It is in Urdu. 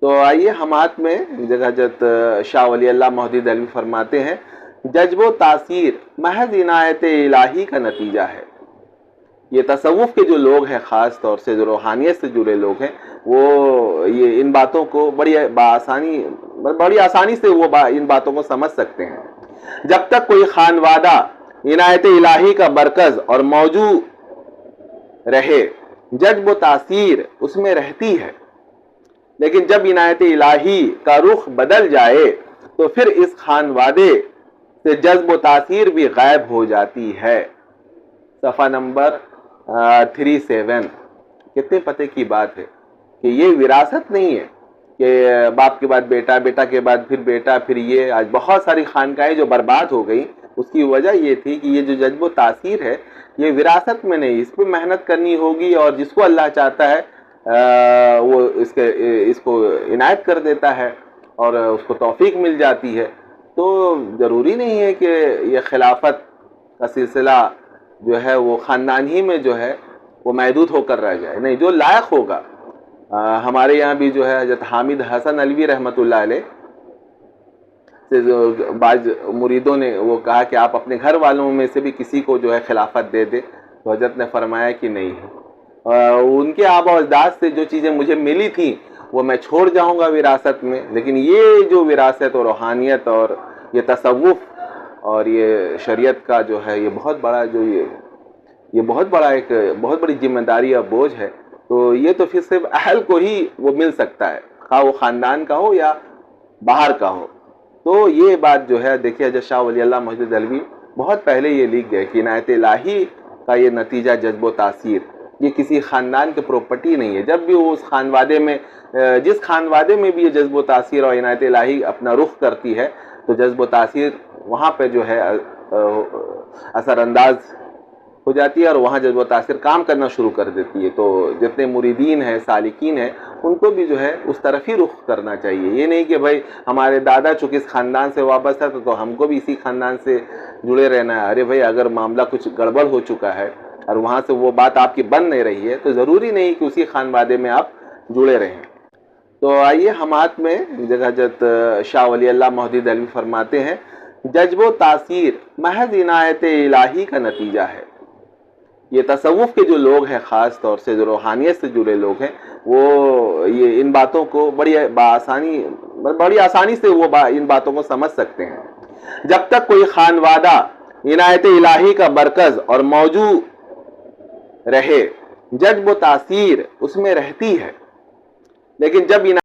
تو آئیے ہمات میں حضرت شاہ ولی اللہ مہدی دہلوی فرماتے ہیں جذب و تاثیر محض عنایت الہی کا نتیجہ ہے۔ یہ تصوف کے جو لوگ ہیں، خاص طور سے جو روحانیت سے جڑے لوگ ہیں، وہ یہ ان باتوں کو بڑی آسانی سے وہ ان باتوں کو سمجھ سکتے ہیں۔ جب تک کوئی خانوادہ عنایت الہی کا مرکز اور موضوع رہے، جذب و تاثیر اس میں رہتی ہے، لیکن جب عنایت الہی کا رخ بدل جائے تو پھر اس خانوادے سے جذب و تاثیر بھی غائب ہو جاتی ہے۔ صفحہ نمبر 37۔ کتنے پتے کی بات ہے کہ یہ وراثت نہیں ہے کہ باپ کے بعد بیٹا، بیٹا کے بعد پھر بیٹا، پھر یہ آج بہت ساری خانقاہیں جو برباد ہو گئی، اس کی وجہ یہ تھی کہ یہ جو جذب و تاثیر ہے یہ وراثت میں نہیں، اس پہ محنت کرنی ہوگی، اور جس کو اللہ چاہتا ہے وہ اس کو عنایت کر دیتا ہے اور اس کو توفیق مل جاتی ہے۔ تو ضروری نہیں ہے کہ یہ خلافت کا سلسلہ جو ہے وہ خاندان ہی میں جو ہے وہ محدود ہو کر رہ جائے، نہیں، جو لائق ہوگا۔ ہمارے یہاں بھی جو ہے حضرت حامد حسن علوی رحمۃ اللہ علیہ سے بعض مریدوں نے وہ کہا کہ آپ اپنے گھر والوں میں سے بھی کسی کو جو ہے خلافت دے دے، تو حضرت نے فرمایا کہ نہیں، ان کے آبا و اجداد سے جو چیزیں مجھے ملی تھیں وہ میں چھوڑ جاؤں گا وراثت میں، لیکن یہ جو وراثت اور روحانیت اور یہ تصوف اور یہ شریعت کا جو ہے یہ بہت بڑا یہ بہت بڑا ایک بہت بڑی ذمہ داری اور بوجھ ہے، تو یہ تو پھر صرف اہل کو ہی وہ مل سکتا ہے، خواہ وہ خاندان کا ہو یا باہر کا ہو۔ تو یہ بات جو ہے دیکھیے حضرت شاہ ولی اللہ مہدی دہلوی بہت پہلے یہ لکھ گئے کہ عنایت الہی کا یہ نتیجہ جذب و تاثیر یہ کسی خاندان کی پراپرٹی نہیں ہے۔ جب بھی وہ اس خانوادے میں جس خانوادے میں بھی یہ جذب و تاثیر اور عنایت الہی اپنا رخ کرتی ہے تو جذب و تاثیر وہاں پہ جو ہے اثر انداز ہو جاتی ہے اور وہاں جذب و تاثیر کام کرنا شروع کر دیتی ہے۔ تو جتنے مریدین ہیں، سالکین ہیں، ان کو بھی جو ہے اس طرف ہی رخ کرنا چاہیے۔ یہ نہیں کہ بھائی ہمارے دادا چونکہ اس خاندان سے وابستہ ہے تو ہم کو بھی اسی خاندان سے جڑے رہنا ہے۔ ارے بھائی اگر معاملہ کچھ گڑبڑ ہو چکا ہے اور وہاں سے وہ بات آپ کی بن نہیں رہی ہے تو ضروری نہیں کہ اسی خانوادے میں آپ جڑے رہیں۔ تو آئیے ہمات میں حضرت شاہ ولی اللہ مہدی دہلوی فرماتے ہیں جذب و تاثیر محض عنایت الہی کا نتیجہ ہے۔ یہ تصوف کے جو لوگ ہیں، خاص طور سے جو روحانیت سے جڑے لوگ ہیں، وہ یہ ان باتوں کو بڑی آسانی سے وہ ان باتوں کو سمجھ سکتے ہیں۔ جب تک کوئی خانوادہ عنایت الہی کا مرکز اور موضوع رہے، جذب و تاثیر اس میں رہتی ہے، لیکن جب